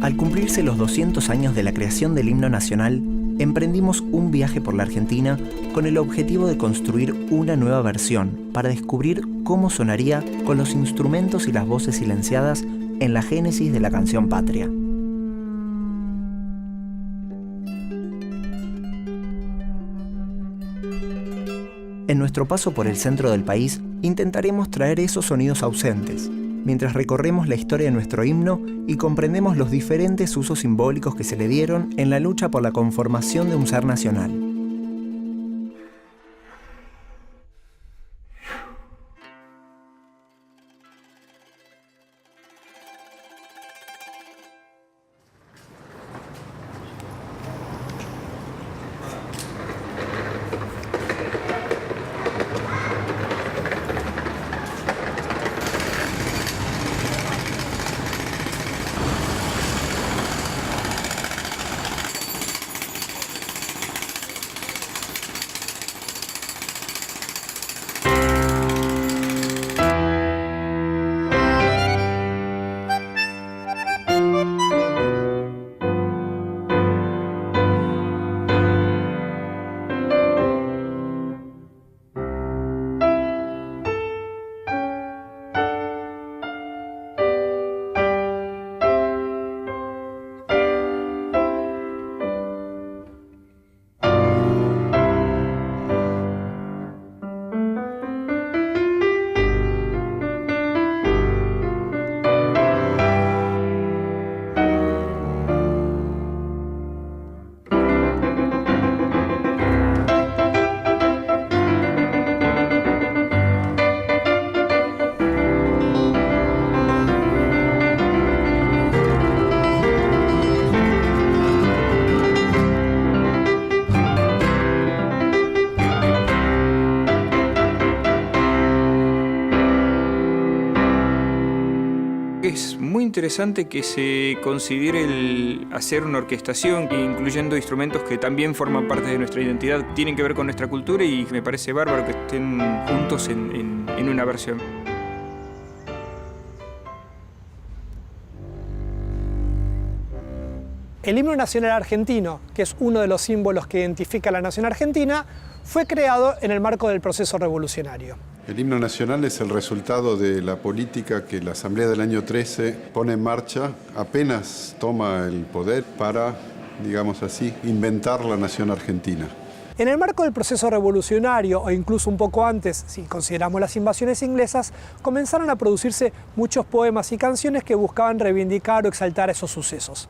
Al cumplirse los 200 años de la creación del himno nacional, emprendimos un viaje por la Argentina con el objetivo de construir una nueva versión para descubrir cómo sonaría con los instrumentos y las voces silenciadas en la génesis de la canción patria. En nuestro paso por el centro del país, intentaremos traer esos sonidos ausentes, mientras recorremos la historia de nuestro himno y comprendemos los diferentes usos simbólicos que se le dieron en la lucha por la conformación de un ser nacional. Es muy interesante que se considere el hacer una orquestación incluyendo instrumentos que también forman parte de nuestra identidad, tienen que ver con nuestra cultura, y me parece bárbaro que estén juntos en una versión. El himno nacional argentino, que es uno de los símbolos que identifica a la nación argentina, fue creado en el marco del proceso revolucionario. El himno nacional es el resultado de la política que la Asamblea del año 13 pone en marcha apenas toma el poder para, digamos así, inventar la nación argentina. En el marco del proceso revolucionario, o incluso un poco antes, si consideramos las invasiones inglesas, comenzaron a producirse muchos poemas y canciones que buscaban reivindicar o exaltar esos sucesos.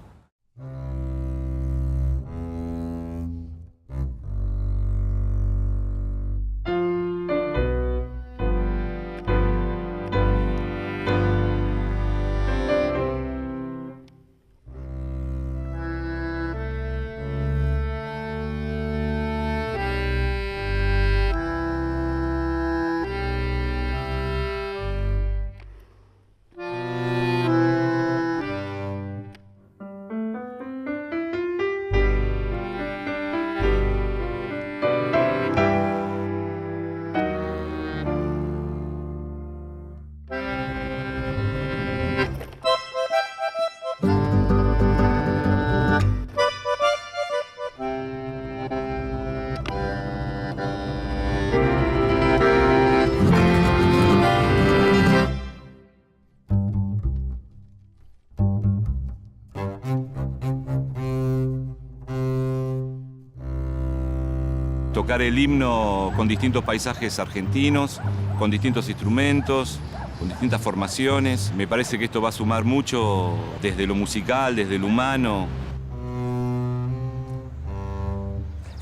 Tocar el himno con distintos paisajes argentinos, con distintos instrumentos, con distintas formaciones. Me parece que esto va a sumar mucho desde lo musical, desde lo humano.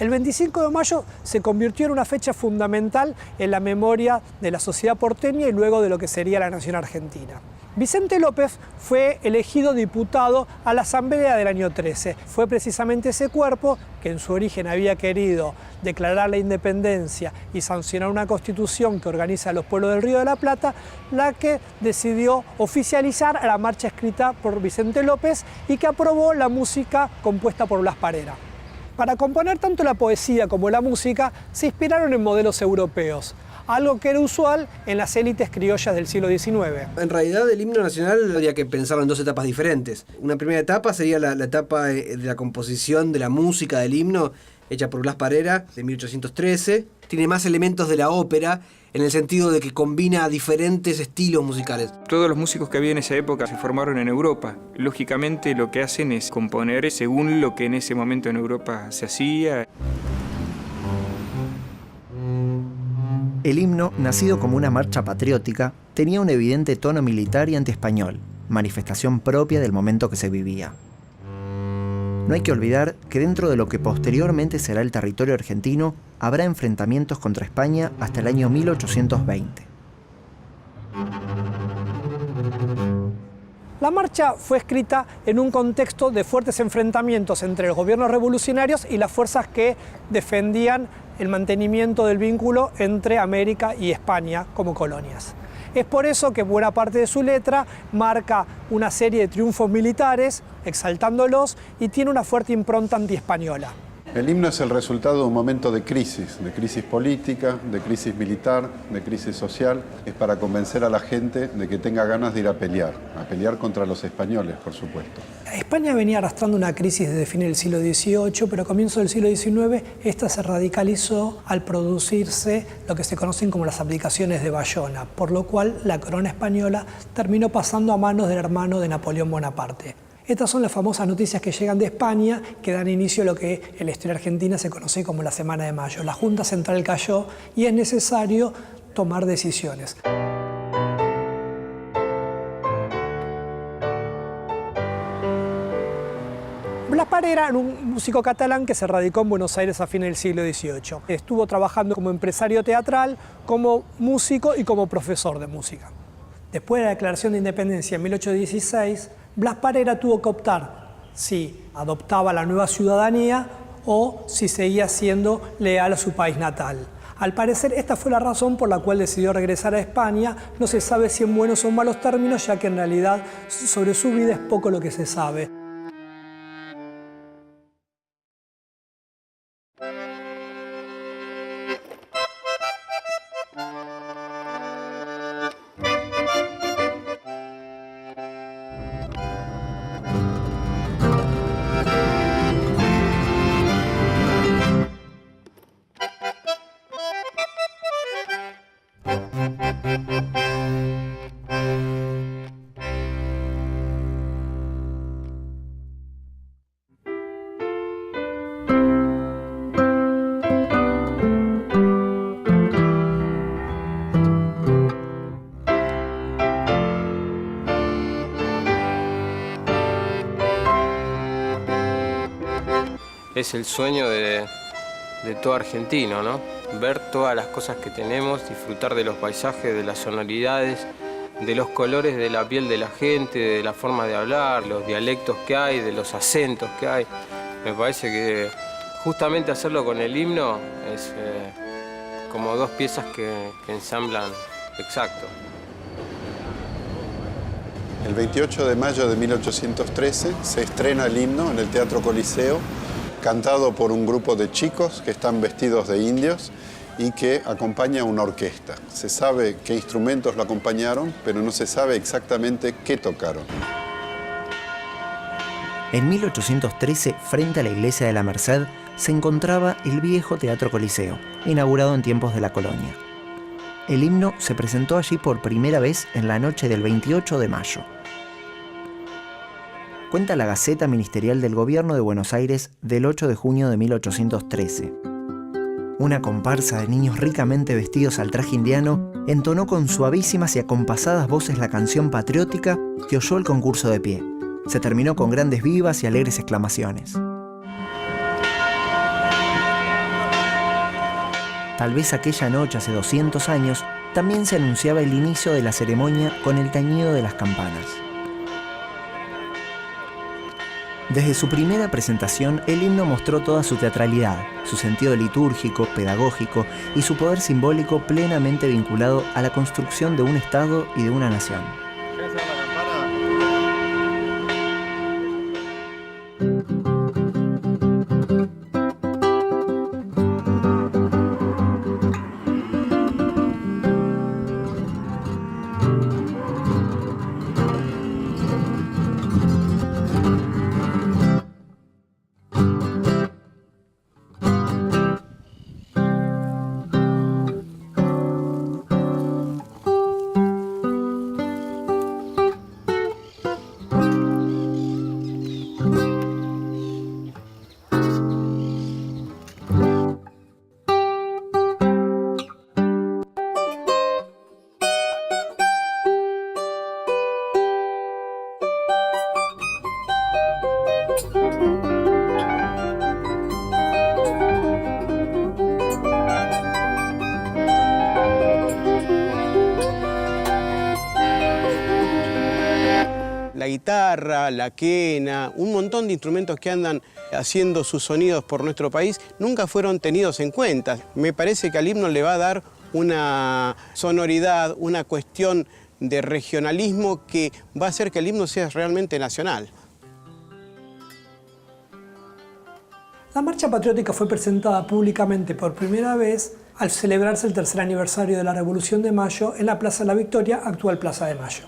El 25 de mayo se convirtió en una fecha fundamental en la memoria de la sociedad porteña y luego de lo que sería la nación argentina. Vicente López fue elegido diputado a la Asamblea del año 13. Fue precisamente ese cuerpo que en su origen había querido declarar la independencia y sancionar una constitución que organiza a los pueblos del Río de la Plata, la que decidió oficializar a la marcha escrita por Vicente López y que aprobó la música compuesta por Blas Parera. Para componer tanto la poesía como la música se inspiraron en modelos europeos. algo que era usual en las élites criollas del siglo XIX. En realidad el himno nacional habría que pensarlo en dos etapas diferentes. Una primera etapa sería la etapa de la composición de la música del himno, hecha por Blas Parera, de 1813. Tiene más elementos de la ópera, en el sentido de que combina diferentes estilos musicales. Todos los músicos que había en esa época se formaron en Europa. Lógicamente lo que hacen es componer según lo que en ese momento en Europa se hacía. El himno, nacido como una marcha patriótica, tenía un evidente tono militar y antiespañol, manifestación propia del momento que se vivía. No hay que olvidar que dentro de lo que posteriormente será el territorio argentino, habrá enfrentamientos contra España hasta el año 1820. La marcha fue escrita en un contexto de fuertes enfrentamientos entre los gobiernos revolucionarios y las fuerzas que defendían el mantenimiento del vínculo entre América y España como colonias. Es por eso que buena parte de su letra marca una serie de triunfos militares, exaltándolos, y tiene una fuerte impronta antiespañola. El himno es el resultado de un momento de crisis política, de crisis militar, de crisis social. Es para convencer a la gente de que tenga ganas de ir a pelear contra los españoles, por supuesto. España venía arrastrando una crisis desde fines del siglo XVIII, pero a comienzos del siglo XIX esta se radicalizó al producirse lo que se conocen como las abdicaciones de Bayona, por lo cual la corona española terminó pasando a manos del hermano de Napoleón Bonaparte. Estas son las famosas noticias que llegan de España, que dan inicio a lo que en la historia argentina se conoce como la Semana de Mayo. La Junta Central cayó y es necesario tomar decisiones. Blas Parera era un músico catalán que se radicó en Buenos Aires a fines del siglo XVIII. Estuvo trabajando como empresario teatral, como músico y como profesor de música. Después de la Declaración de Independencia en 1816, Blas Parera tuvo que optar si adoptaba la nueva ciudadanía o si seguía siendo leal a su país natal. Al parecer, esta fue la razón por la cual decidió regresar a España. No se sabe si en buenos o malos términos, ya que en realidad sobre su vida es poco lo que se sabe. Es el sueño de todo argentino, ¿no? Ver todas las cosas que tenemos, disfrutar de los paisajes, de las sonoridades, de los colores de la piel de la gente, de la forma de hablar, los dialectos que hay, de los acentos que hay. Me parece que justamente hacerlo con el himno es como dos piezas que ensamblan exacto. El 28 de mayo de 1813 se estrena el himno en el Teatro Coliseo, cantado por un grupo de chicos que están vestidos de indios y que acompaña una orquesta. Se sabe qué instrumentos lo acompañaron, pero no se sabe exactamente qué tocaron. En 1813, frente a la iglesia de la Merced, se encontraba el viejo Teatro Coliseo, inaugurado en tiempos de la colonia. El himno se presentó allí por primera vez en la noche del 28 de mayo. Cuenta la Gaceta Ministerial del Gobierno de Buenos Aires del 8 de junio de 1813. Una comparsa de niños ricamente vestidos al traje indiano entonó con suavísimas y acompasadas voces la canción patriótica que oyó el concurso de pie. Se terminó con grandes vivas y alegres exclamaciones. Tal vez aquella noche, hace 200 años, también se anunciaba el inicio de la ceremonia con el tañido de las campanas. Desde su primera presentación, el himno mostró toda su teatralidad, su sentido litúrgico, pedagógico y su poder simbólico plenamente vinculado a la construcción de un Estado y de una nación. guitarra, la quena, un montón de instrumentos que andan haciendo sus sonidos por nuestro país, nunca fueron tenidos en cuenta. Me parece que al himno le va a dar una sonoridad, una cuestión de regionalismo que va a hacer que el himno sea realmente nacional. La marcha patriótica fue presentada públicamente por primera vez al celebrarse el tercer aniversario de la Revolución de Mayo en la Plaza de la Victoria, actual Plaza de Mayo.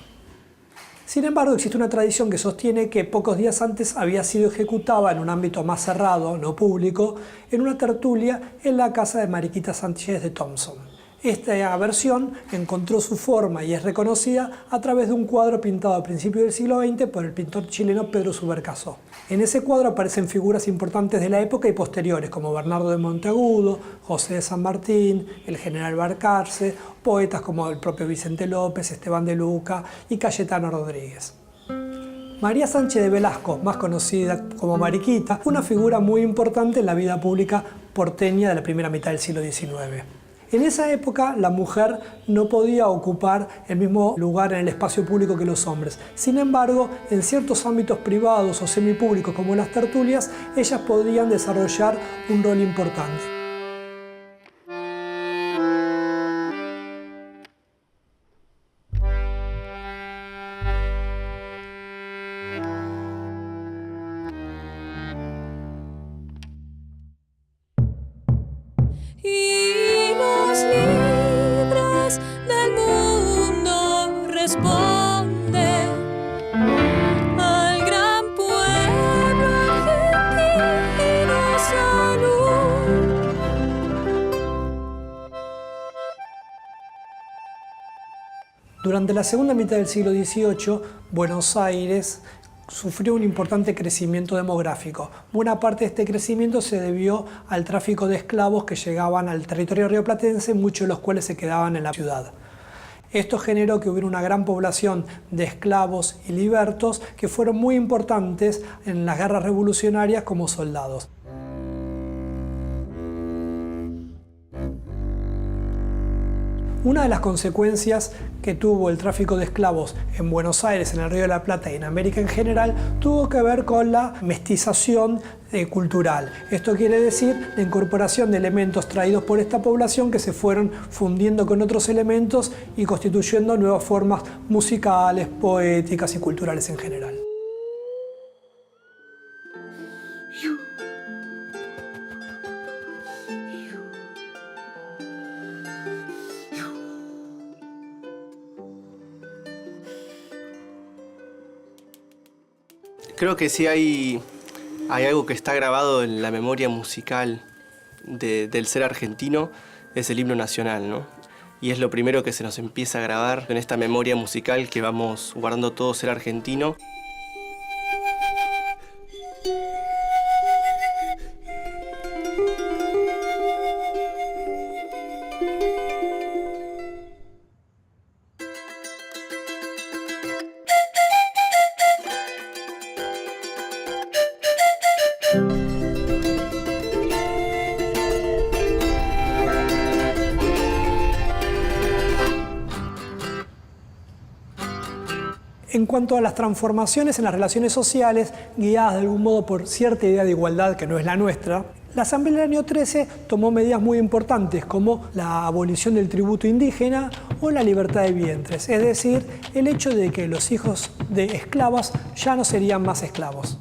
Sin embargo, existe una tradición que sostiene que pocos días antes había sido ejecutada en un ámbito más cerrado, no público, en una tertulia en la casa de Mariquita Sánchez de Thompson. Esta versión encontró su forma y es reconocida a través de un cuadro pintado a principios del siglo XX por el pintor chileno Pedro Subercaseaux. En ese cuadro aparecen figuras importantes de la época y posteriores, como Bernardo de Monteagudo, José de San Martín, el general Balcarce, poetas como el propio Vicente López, Esteban de Luca y Cayetano Rodríguez. María Sánchez de Velasco, más conocida como Mariquita, fue una figura muy importante en la vida pública porteña de la primera mitad del siglo XIX. En esa época la mujer no podía ocupar el mismo lugar en el espacio público que los hombres. Sin embargo, en ciertos ámbitos privados o semipúblicos como en las tertulias, ellas podían desarrollar un rol importante. Durante la segunda mitad del siglo XVIII, Buenos Aires sufrió un importante crecimiento demográfico. Buena parte de este crecimiento se debió al tráfico de esclavos que llegaban al territorio rioplatense, muchos de los cuales se quedaban en la ciudad. Esto generó que hubiera una gran población de esclavos y libertos que fueron muy importantes en las guerras revolucionarias como soldados. Una de las consecuencias que tuvo el tráfico de esclavos en Buenos Aires, en el Río de la Plata y en América en general, tuvo que ver con la mestización cultural. Esto quiere decir la incorporación de elementos traídos por esta población que se fueron fundiendo con otros elementos y constituyendo nuevas formas musicales, poéticas y culturales en general. Creo que sí hay algo que está grabado en la memoria musical del ser argentino, es el himno nacional, ¿no? Y es lo primero que se nos empieza a grabar en esta memoria musical que vamos guardando todo ser argentino. En cuanto a las transformaciones en las relaciones sociales, guiadas de algún modo por cierta idea de igualdad que no es la nuestra, la Asamblea del año 13 tomó medidas muy importantes como la abolición del tributo indígena o la libertad de vientres, es decir, el hecho de que los hijos de esclavas ya no serían más esclavos.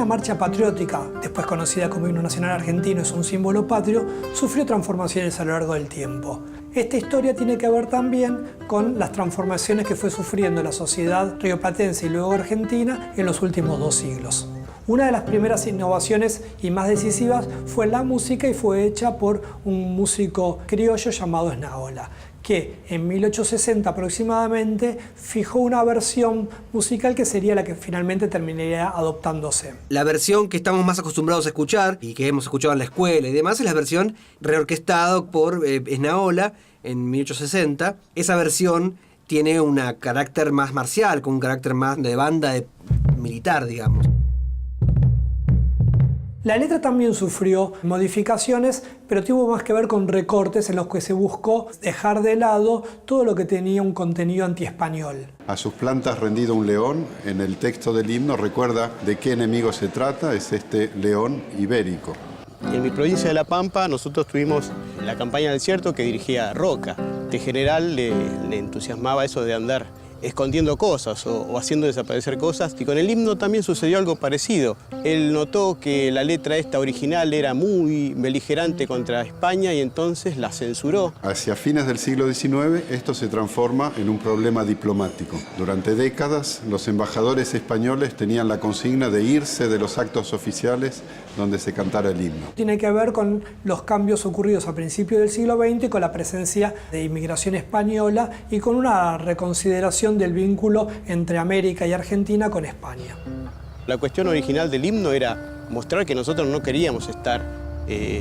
la marcha patriótica, después conocida como himno nacional argentino, es un símbolo patrio, sufrió transformaciones a lo largo del tiempo. Esta historia tiene que ver también con las transformaciones que fue sufriendo la sociedad rioplatense y luego argentina en los últimos 2 siglos. Una de las primeras innovaciones y más decisivas fue la música y fue hecha por un músico criollo llamado Esnaola, que en 1860 aproximadamente fijó una versión musical que sería la que finalmente terminaría adoptándose. La versión que estamos más acostumbrados a escuchar y que hemos escuchado en la escuela y demás es la versión reorquestada por Esnaola en 1860. Esa versión tiene un carácter más marcial, con un carácter más de banda militar, digamos. La letra también sufrió modificaciones, pero tuvo más que ver con recortes en los que se buscó dejar de lado todo lo que tenía un contenido antiespañol. A sus plantas rendido un león, en el texto del himno recuerda de qué enemigo se trata, es este león ibérico. En mi provincia de La Pampa nosotros tuvimos la campaña del desierto que dirigía Roca. De general le entusiasmaba eso de andar escondiendo cosas o haciendo desaparecer cosas. Y con el himno también sucedió algo parecido. Él notó que la letra esta original era muy beligerante contra España y entonces la censuró. Hacia fines del siglo XIX esto se transforma en un problema diplomático. Durante décadas los embajadores españoles tenían la consigna de irse de los actos oficiales donde se cantara el himno. Tiene que ver con los cambios ocurridos a principios del siglo XX y con la presencia de inmigración española y con una reconsideración del vínculo entre América y Argentina con España. La cuestión original del himno era mostrar que nosotros no queríamos estar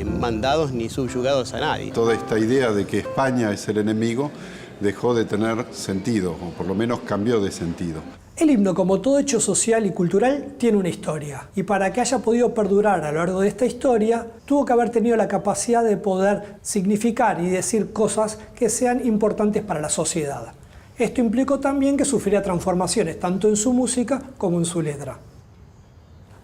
mandados ni subyugados a nadie. Toda esta idea de que España es el enemigo dejó de tener sentido, o por lo menos cambió de sentido. El himno, como todo hecho social y cultural, tiene una historia. Y para que haya podido perdurar a lo largo de esta historia, tuvo que haber tenido la capacidad de poder significar y decir cosas que sean importantes para la sociedad. Esto implicó también que sufriera transformaciones, tanto en su música como en su letra.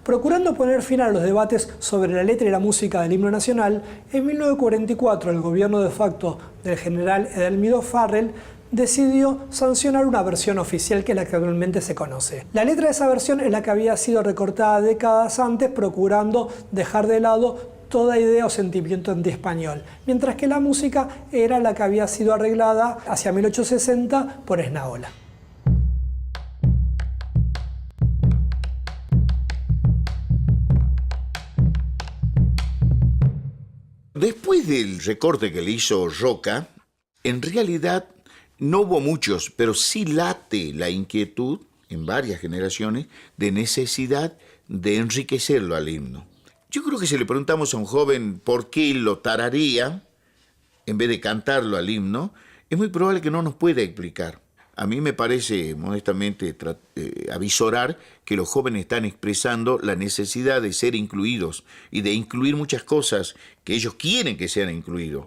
Procurando poner fin a los debates sobre la letra y la música del himno nacional, en 1944 el gobierno de facto del general Edelmiro Farrell decidió sancionar una versión oficial que es la que actualmente se conoce. La letra de esa versión es la que había sido recortada décadas antes, procurando dejar de lado toda idea o sentimiento anti-español, mientras que la música era la que había sido arreglada hacia 1860 por Esnaola. Después del recorte que le hizo Roca, en realidad no hubo muchos, pero sí late la inquietud en varias generaciones de necesidad de enriquecerlo al himno. Yo creo que si le preguntamos a un joven por qué lo tararía, en vez de cantarlo al himno, es muy probable que no nos pueda explicar. A mí me parece, modestamente, avisorar que los jóvenes están expresando la necesidad de ser incluidos y de incluir muchas cosas que ellos quieren que sean incluidos.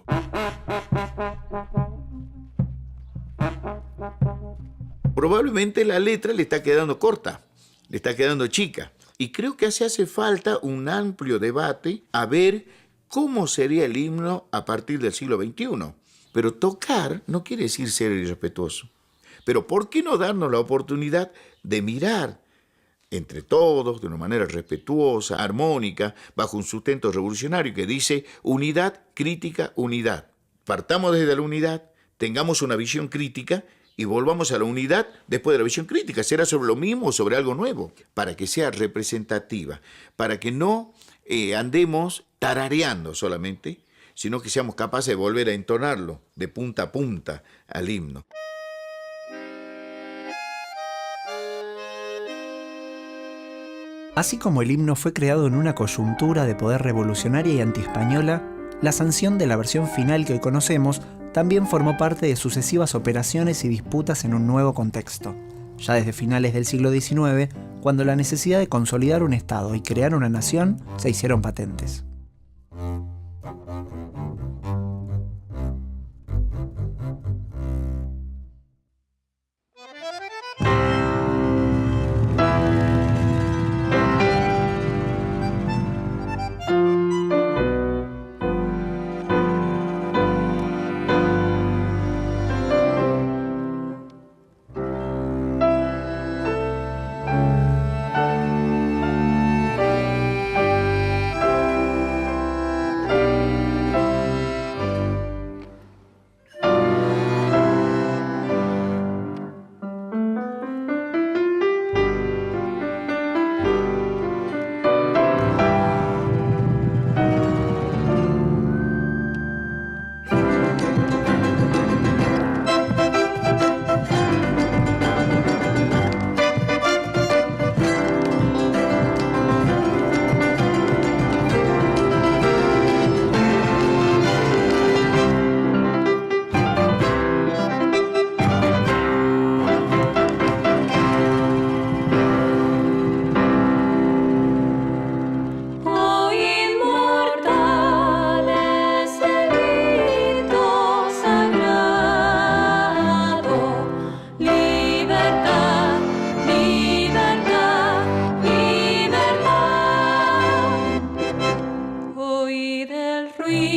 Probablemente la letra le está quedando corta, le está quedando chica. Y creo que hace falta un amplio debate a ver cómo sería el himno a partir del siglo XXI. Pero tocar no quiere decir ser irrespetuoso. Pero ¿por qué no darnos la oportunidad de mirar entre todos, de una manera respetuosa, armónica, bajo un sustento revolucionario que dice unidad, crítica, unidad? Partamos desde la unidad, tengamos una visión crítica y volvamos a la unidad después de la visión crítica. Será sobre lo mismo o sobre algo nuevo, para que sea representativa, para que no andemos tarareando solamente, sino que seamos capaces de volver a entonarlo de punta a punta al himno. Así como el himno fue creado en una coyuntura de poder revolucionaria y antiespañola, la sanción de la versión final que hoy conocemos también formó parte de sucesivas operaciones y disputas en un nuevo contexto, ya desde finales del siglo XIX, cuando la necesidad de consolidar un Estado y crear una nación se hicieron patentes.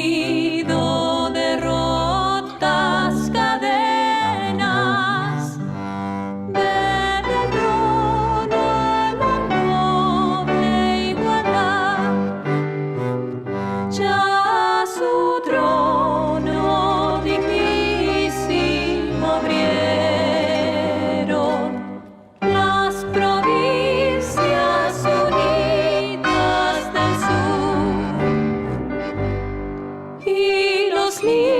vencido derrotas, cadenas, ven el trono a la noble igualdad, ya su trono dignísimo abrieron las provincias unidas del sur y los libres